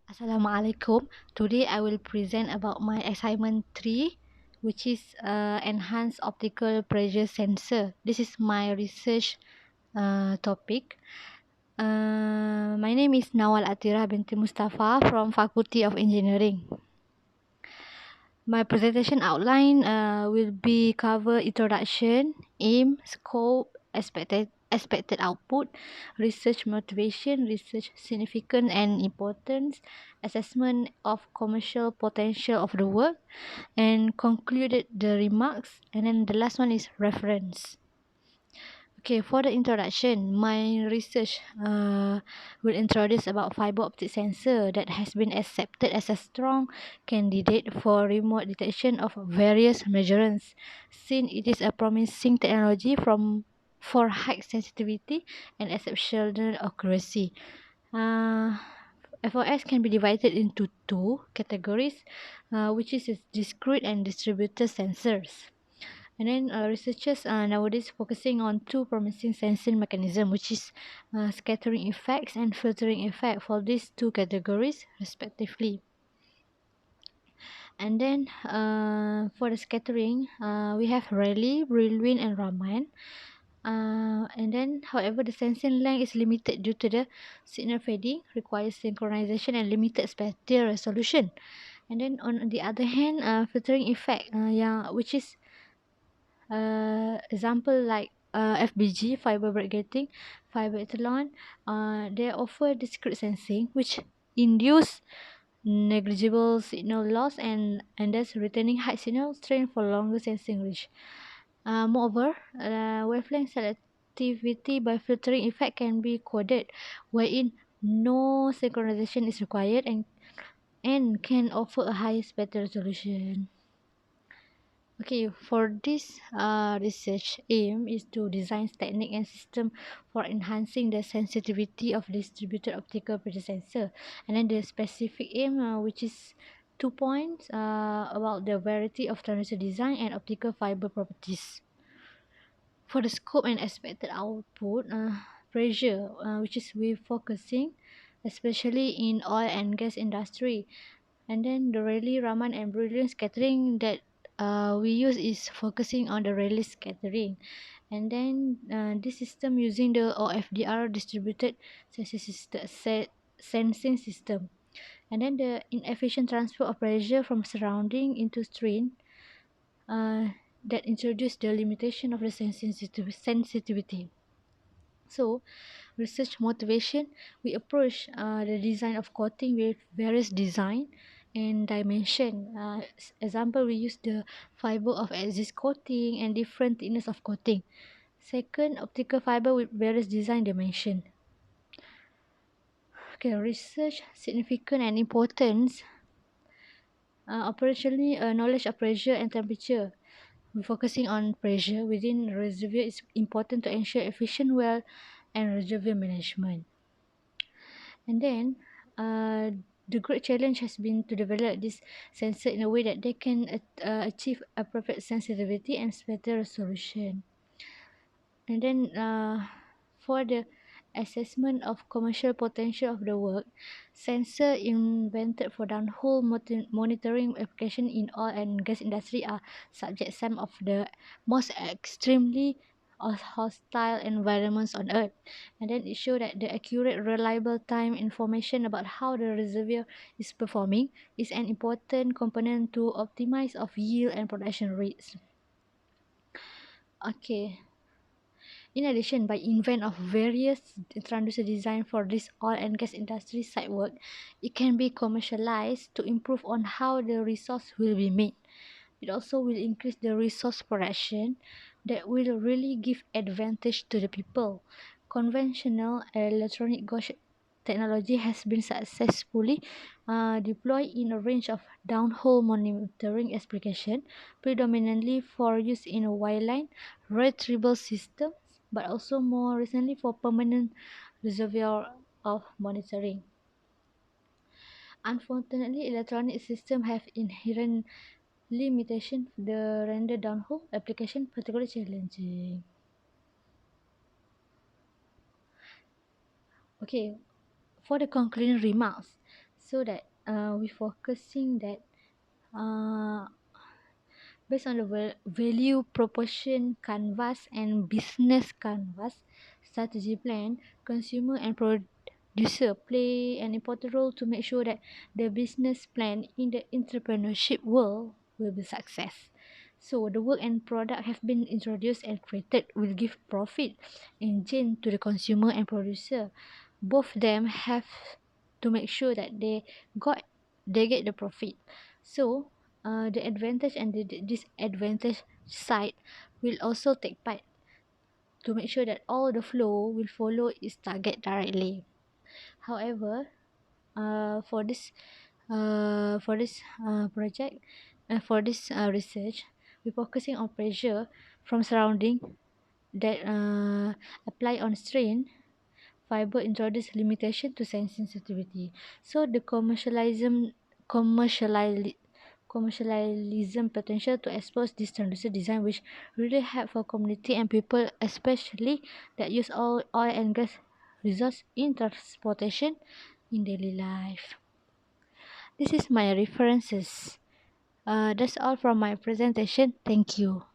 Assalamualaikum. Today I will present about my assignment 3, which is enhanced optical pressure sensor. This is my research topic. My name is Athirah BINTI MUSTAFFA from Faculty of Engineering. My presentation outline will be cover introduction, aim, scope, expected output, research motivation, research significance and importance, assessment of commercial potential of the work, and concluded the remarks. And then the last one is reference. Okay, for the introduction, my research will introduce about fiber optic sensor that has been accepted as a strong candidate for remote detection of various measurements, since it is a promising technology for high sensitivity and exceptional accuracy. FOS can be divided into two categories, which is discrete and distributed sensors. And then researchers are nowadays focusing on two promising sensing mechanism, which is scattering effects and filtering effect for these two categories respectively. And then for the scattering, we have Rayleigh, Brillouin, and Raman. And then, however, the sensing length is limited due to the signal fading, requires synchronization and limited spatial resolution. And then on the other hand, filtering effect, which is example like FBG, fiber backgating, fiber echelon, they offer discrete sensing which induce negligible signal loss and thus retaining high signal strength for longer sensing range. Moreover, wavelength selectivity by filtering effect can be coded, wherein no synchronization is required and can offer a higher spatial resolution. Okay, for this research aim is to design technique and system for enhancing the sensitivity of distributed optical pressure sensor, and then the specific aim, which is 2 points about the variety of transistor design and optical fiber properties. For the scope and expected output, pressure, which is we focusing, especially in oil and gas industry, and then the Rayleigh, Raman, and Brilliant scattering that we use is focusing on the Rayleigh scattering. And then this system using the OFDR distributed sensing system. And then the inefficient transfer of pressure from surrounding into screen that introduce the limitation of the sensitivity. So, research motivation, we approach the design of coating with various design and dimension. Example, we use the fiber of axis coating and different thickness of coating. Second, optical fiber with various design dimension. Okay, research significance and importance. Operationally, knowledge of pressure and temperature. We're focusing on pressure within reservoir is important to ensure efficient well and reservoir management. And then the great challenge has been to develop this sensor in a way that they can achieve appropriate sensitivity and spatial resolution. And then for the assessment of commercial potential of the work, sensor invented for downhole monitoring application in oil and gas industry are subject some of the most extremely hostile environments on earth. And then it shows that the accurate reliable time information about how the reservoir is performing is an important component to optimize of yield and production rates. Okay. In addition, by invent of various transducer design for this oil and gas industry site work, it can be commercialized to improve on how the resource will be made. It also will increase the resource production that will really give advantage to the people. Conventional electronic gauge technology has been successfully deployed in a range of downhole monitoring applications, predominantly for use in wireline retrieval systems, but also more recently for permanent reservoir of monitoring. Unfortunately, electronic systems have inherent limitations that render downhole application particularly challenging. Okay, for the concluding remarks, so that we focusing that uh, based on the value proportion canvas and business canvas strategy plan, consumer and producer play an important role to make sure that the business plan in the entrepreneurship world will be success. So the work and product have been introduced and created will give profit engine to the consumer and producer. Both them have to make sure that got they get the profit. So the advantage and the disadvantage side will also take part to make sure that all the flow will follow its target directly. However, for this project, for this research, we're focusing on pressure from surrounding that apply on strain fiber introduce limitation to sense sensitivity. So the commerciali- commercialism potential to expose this transducer design which really help for community and people especially that use oil and gas resource in transportation in daily life. This is my references. That's all from my presentation. Thank you.